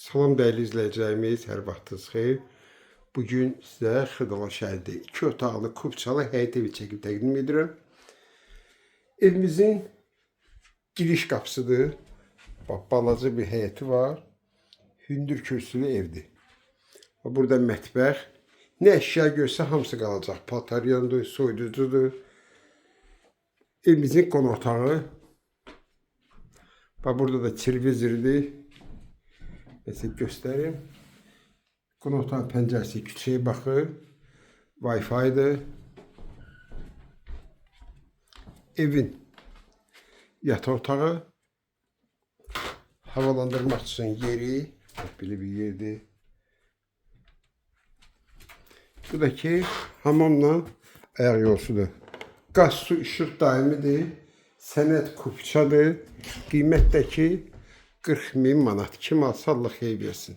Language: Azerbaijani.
Salam dəyərli izləyicilərimiz, hər vaxtınız xeyir. Bugün sizə Xırdala şəhərində 2 otaqlı, kubçalı həyət evi çəkib təqdim edirəm. Evimizin giriş qapısıdır. Bax, balaca bir həyəti var. Hündür kürsülü evdir. Burada mətbəx. Nə əşya görsə hamısı qalacaq. Paltaryandır, soyuducudur. Evimizin qonaq otağı. Bax, burada da televizordur. Mesela göstereyim. Qonaq otağın pəncərəsi küçəyə baxır. Wi-Fi'dir. Evin yataq otağı. Havalandırmaq üçün yeri. Belə bir yerdir. Bu da ki hamamla ayaq yolsudur. Qaz, su, işıq daimidir. Sənəd kubçadır. Qiymət də ki 40.000 manat. Kim alsa Allah xeyir versin.